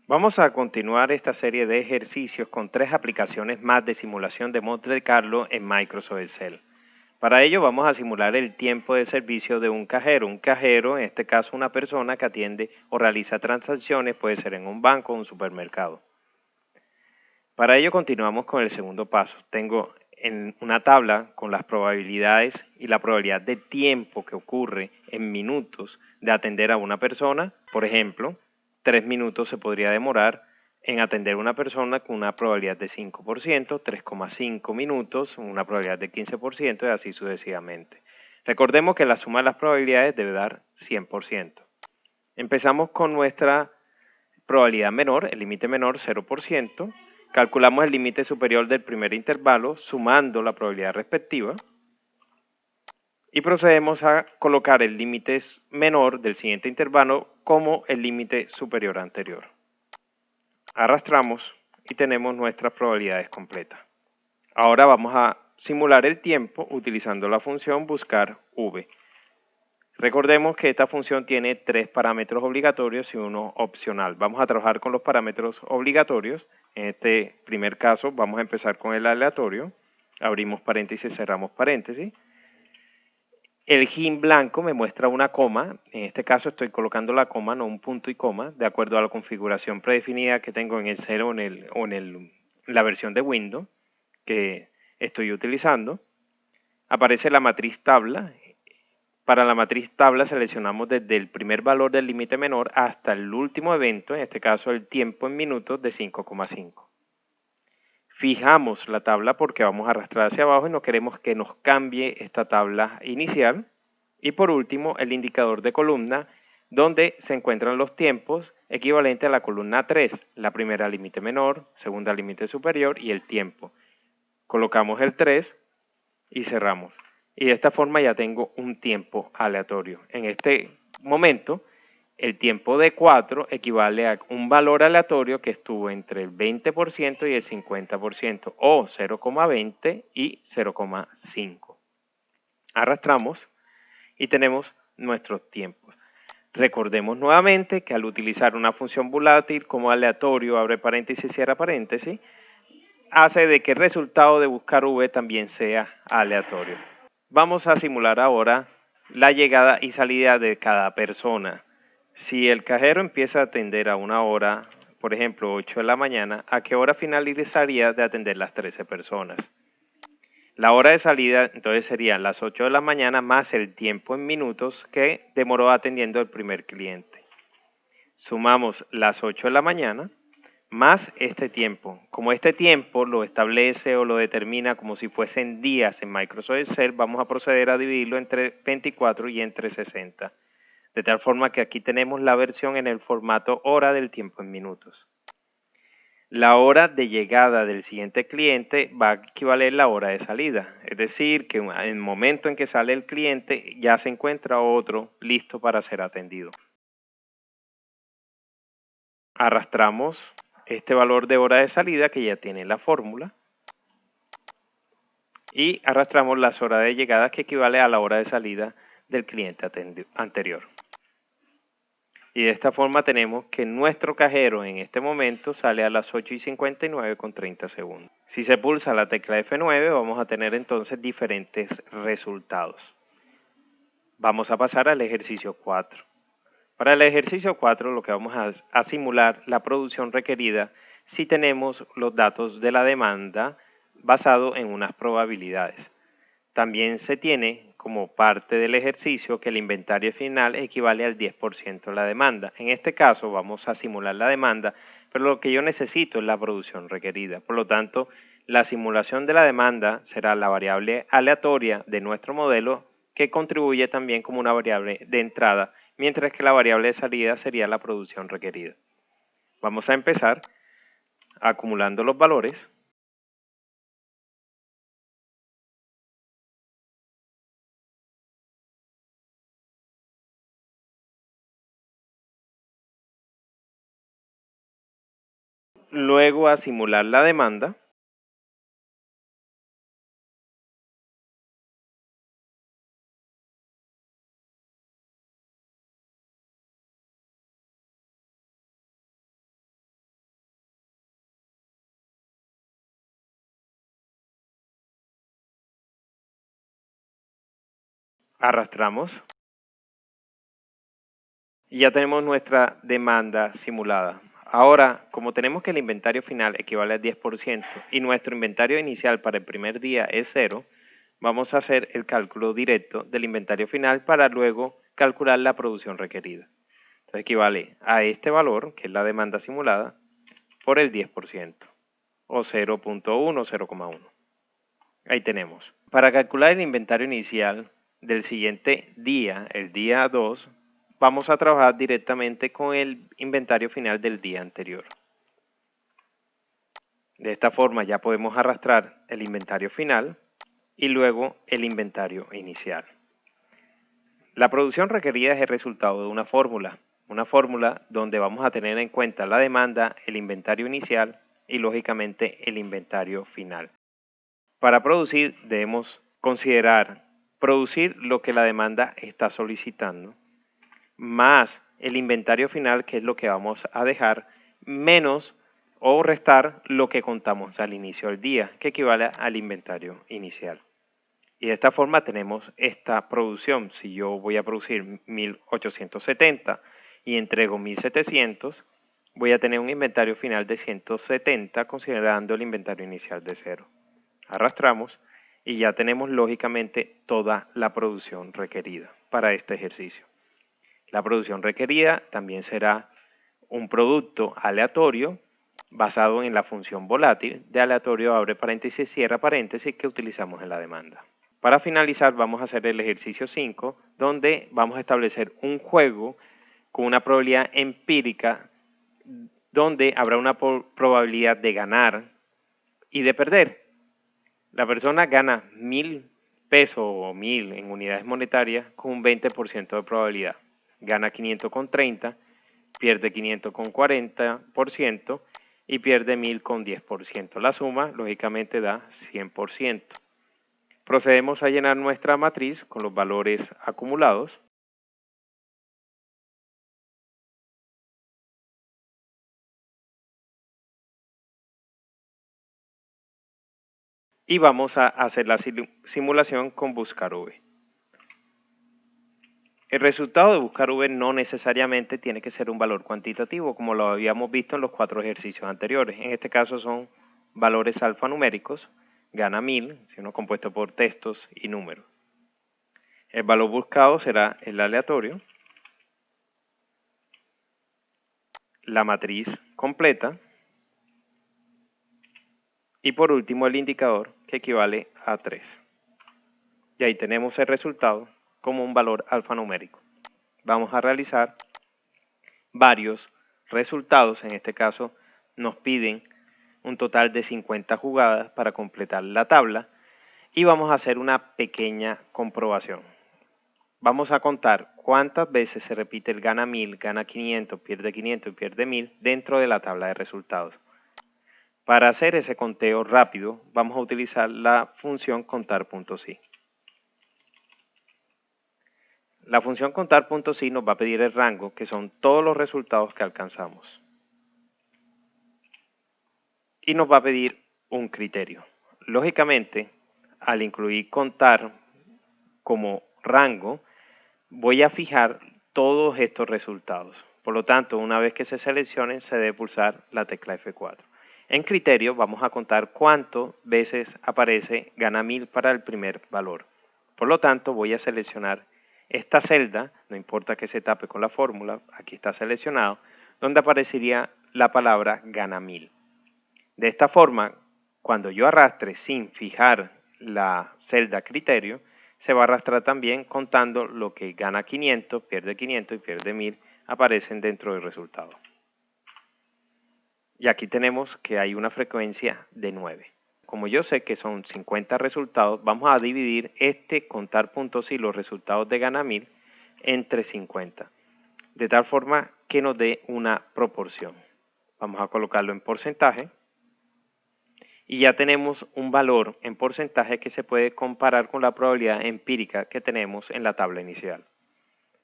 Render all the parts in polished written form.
Vamos a continuar esta serie de ejercicios con 3 aplicaciones más de simulación de Monte Carlo en Microsoft Excel. Para ello vamos a simular el tiempo de servicio de un cajero. Un cajero, en este caso una persona que atiende o realiza transacciones, puede ser en un banco o un supermercado. Para ello continuamos con el segundo paso. Tengo en una tabla con las probabilidades y la probabilidad de tiempo que ocurre en minutos de atender a una persona. Por ejemplo, 3 minutos se podría demorar en atender a una persona con una probabilidad de 5%, 3,5 minutos, una probabilidad de 15% y así sucesivamente. Recordemos que la suma de las probabilidades debe dar 100%. Empezamos con nuestra probabilidad menor, el límite menor 0%. Calculamos el límite superior del primer intervalo sumando la probabilidad respectiva. Y procedemos a colocar el límite menor del siguiente intervalo como el límite superior anterior. Arrastramos y tenemos nuestras probabilidades completas. Ahora vamos a simular el tiempo utilizando la función buscar v. Recordemos que esta función tiene 3 parámetros obligatorios y uno opcional. Vamos a trabajar con los parámetros obligatorios. En este primer caso vamos a empezar con el aleatorio. Abrimos paréntesis, cerramos paréntesis. El GIN blanco me muestra una coma. En este caso estoy colocando la coma, no un punto y coma, de acuerdo a la configuración predefinida que tengo en el 0 o en la versión de Windows que estoy utilizando. Aparece la matriz tabla. Para la matriz tabla seleccionamos desde el primer valor del límite menor hasta el último evento, en este caso el tiempo en minutos de 5,5. Fijamos la tabla porque vamos a arrastrar hacia abajo y no queremos que nos cambie esta tabla inicial. Y por último, el indicador de columna, donde se encuentran los tiempos equivalente a la columna 3, la primera límite menor, segunda límite superior y el tiempo. Colocamos el 3 y cerramos. Y de esta forma ya tengo un tiempo aleatorio. En este momento, el tiempo de 4 equivale a un valor aleatorio que estuvo entre el 20% y el 50%, o 0,20 y 0,5. Arrastramos y tenemos nuestros tiempos. Recordemos nuevamente que al utilizar una función volátil como aleatorio, abre paréntesis, cierra paréntesis, hace de que el resultado de buscar v también sea aleatorio. Vamos a simular ahora la llegada y salida de cada persona. Si el cajero empieza a atender a una hora, por ejemplo 8 de la mañana, ¿a qué hora finalizaría de atender las 13 personas? La hora de salida entonces serían las 8 de la mañana más el tiempo en minutos que demoró atendiendo el primer cliente. Sumamos las 8 de la mañana más este tiempo. Como este tiempo lo establece o lo determina como si fuesen días en Microsoft Excel, vamos a proceder a dividirlo entre 24 y entre 60. De tal forma que aquí tenemos la versión en el formato hora del tiempo en minutos. La hora de llegada del siguiente cliente va a equivaler a la hora de salida. Es decir, que en el momento en que sale el cliente ya se encuentra otro listo para ser atendido. Arrastramos este valor de hora de salida que ya tiene la fórmula y arrastramos las horas de llegada que equivale a la hora de salida del cliente anterior. Y de esta forma tenemos que nuestro cajero en este momento sale a las 8:59 con 30 segundos. Si se pulsa la tecla F9 vamos a tener entonces diferentes resultados. Vamos a pasar al ejercicio 4. Para el ejercicio 4 lo que vamos a simular la producción requerida si tenemos los datos de la demanda basado en unas probabilidades. También se tiene como parte del ejercicio que el inventario final equivale al 10% de la demanda. En este caso vamos a simular la demanda, pero lo que yo necesito es la producción requerida. Por lo tanto, la simulación de la demanda será la variable aleatoria de nuestro modelo que contribuye también como una variable de entrada, mientras que la variable de salida sería la producción requerida. Vamos a empezar acumulando los valores. Luego a simular la demanda. Arrastramos. Y ya tenemos nuestra demanda simulada. Ahora, como tenemos que el inventario final equivale al 10% y nuestro inventario inicial para el primer día es 0, vamos a hacer el cálculo directo del inventario final para luego calcular la producción requerida. Entonces equivale a este valor, que es la demanda simulada, por el 10%, o 0.1 o 0,1. Ahí tenemos. Para calcular el inventario inicial del siguiente día, el día 2, vamos a trabajar directamente con el inventario final del día anterior. De esta forma ya podemos arrastrar el inventario final y luego el inventario inicial. La producción requerida es el resultado de una fórmula donde vamos a tener en cuenta la demanda, el inventario inicial y lógicamente el inventario final. Para producir debemos considerar producir lo que la demanda está solicitando, más el inventario final, que es lo que vamos a dejar, menos o restar lo que contamos al inicio del día, que equivale al inventario inicial. Y de esta forma tenemos esta producción. Si yo voy a producir 1870 y entrego 1700, voy a tener un inventario final de 170 considerando el inventario inicial de 0. Arrastramos y ya tenemos lógicamente toda la producción requerida para este ejercicio. La producción requerida también será un producto aleatorio basado en la función volátil de aleatorio abre paréntesis, cierra paréntesis que utilizamos en la demanda. Para finalizar vamos a hacer el ejercicio 5 donde vamos a establecer un juego con una probabilidad empírica donde habrá una probabilidad de ganar y de perder. La persona gana 1000 pesos o 1000 en unidades monetarias con un 20% de probabilidad. Gana 500 con 30, pierde 500 con 40% y pierde 1000 con 10%. La suma, lógicamente, da 100%. Procedemos a llenar nuestra matriz con los valores acumulados. Y vamos a hacer la simulación con buscar V. El resultado de buscar V no necesariamente tiene que ser un valor cuantitativo, como lo habíamos visto en los 4 ejercicios anteriores. En este caso son valores alfanuméricos, gana 1000, sino compuesto por textos y números. El valor buscado será el aleatorio, la matriz completa y por último el indicador, que equivale a 3. Y ahí tenemos el resultado como un valor alfanumérico. Vamos a realizar varios resultados. En este caso nos piden un total de 50 jugadas para completar la tabla y vamos a hacer una pequeña comprobación. Vamos a contar cuántas veces se repite el gana 1000, gana 500, pierde 500 y pierde 1000 dentro de la tabla de resultados. Para hacer ese conteo rápido vamos a utilizar la función contar.si. La función contar.si nos va a pedir el rango, que son todos los resultados que alcanzamos. Y nos va a pedir un criterio. Lógicamente, al incluir contar como rango, voy a fijar todos estos resultados. Por lo tanto, una vez que se seleccionen, se debe pulsar la tecla F4. En criterio, vamos a contar cuántas veces aparece gana 1000 para el primer valor. Por lo tanto, voy a seleccionar esta celda, no importa que se tape con la fórmula, aquí está seleccionado, donde aparecería la palabra gana 1000. De esta forma, cuando yo arrastre sin fijar la celda criterio, se va a arrastrar también contando lo que gana 500, pierde 500 y pierde 1000, aparecen dentro del resultado. Y aquí tenemos que hay una frecuencia de 9. Como yo sé que son 50 resultados, vamos a dividir este contar.si, los resultados de gana 1000, entre 50. De tal forma que nos dé una proporción. Vamos a colocarlo en porcentaje. Y ya tenemos un valor en porcentaje que se puede comparar con la probabilidad empírica que tenemos en la tabla inicial.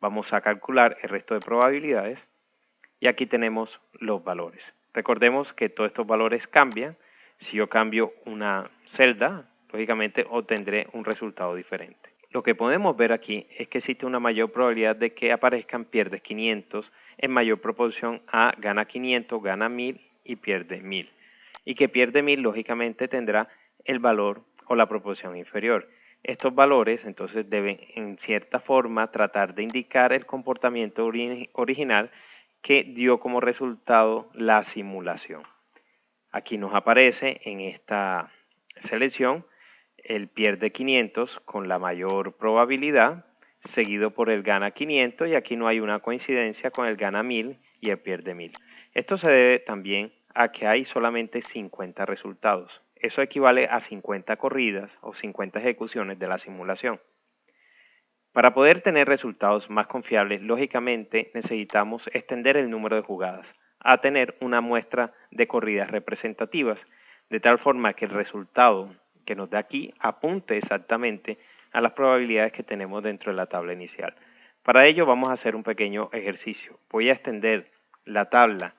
Vamos a calcular el resto de probabilidades y aquí tenemos los valores. Recordemos que todos estos valores cambian. Si yo cambio una celda, lógicamente obtendré un resultado diferente. lo que podemos ver aquí es que existe una mayor probabilidad de que aparezcan pierdes 500 en mayor proporción a gana 500, gana 1000 y pierde 1000. Y que pierde 1000 lógicamente tendrá el valor o la proporción inferior. Estos valores entonces deben en cierta forma tratar de indicar el comportamiento original que dio como resultado la simulación. Aquí nos aparece en esta selección el pierde 500 con la mayor probabilidad, seguido por el gana 500 y aquí no hay una coincidencia con el gana 1000 y el pierde 1000. Esto se debe también a que hay solamente 50 resultados. Eso equivale a 50 corridas o 50 ejecuciones de la simulación. Para poder tener resultados más confiables, lógicamente necesitamos extender el número de jugadas a tener una muestra de corridas representativas, de tal forma que el resultado que nos da aquí apunte exactamente a las probabilidades que tenemos dentro de la tabla inicial. Para ello vamos a hacer un pequeño ejercicio. Voy a extender la tabla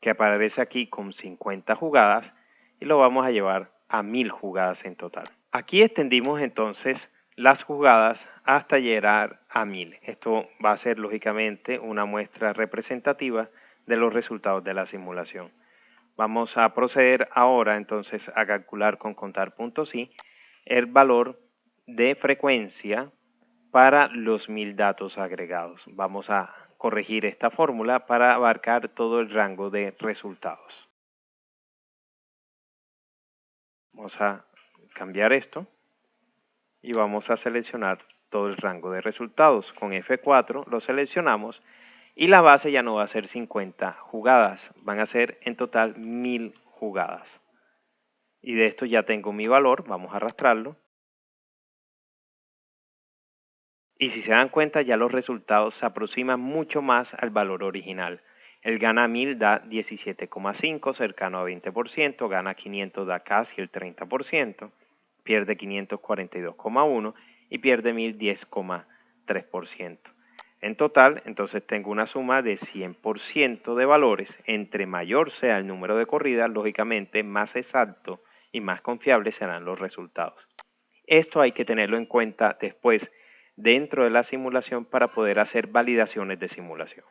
que aparece aquí con 50 jugadas y lo vamos a llevar a 1000 jugadas en total. Aquí extendimos entonces las jugadas hasta llegar a 1000. Esto va a ser lógicamente una muestra representativa de los resultados de la simulación. Vamos a proceder ahora entonces a calcular con contar.si el valor de frecuencia para los 1000 datos agregados. Vamos a corregir esta fórmula para abarcar todo el rango de resultados. Vamos a cambiar esto y vamos a seleccionar todo el rango de resultados. Con F4 lo seleccionamos y la base ya no va a ser 50 jugadas, van a ser en total 1000 jugadas. Y de esto ya tengo mi valor, vamos a arrastrarlo. Y si se dan cuenta ya los resultados se aproximan mucho más al valor original. El gana 1000 da 17,5, cercano a 20%, gana 500 da casi el 30%, pierde 542,1 y pierde 1000 10,3%. En total, entonces tengo una suma de 100% de valores. Entre mayor sea el número de corridas, lógicamente más exacto y más confiable serán los resultados. Esto hay que tenerlo en cuenta después dentro de la simulación para poder hacer validaciones de simulación.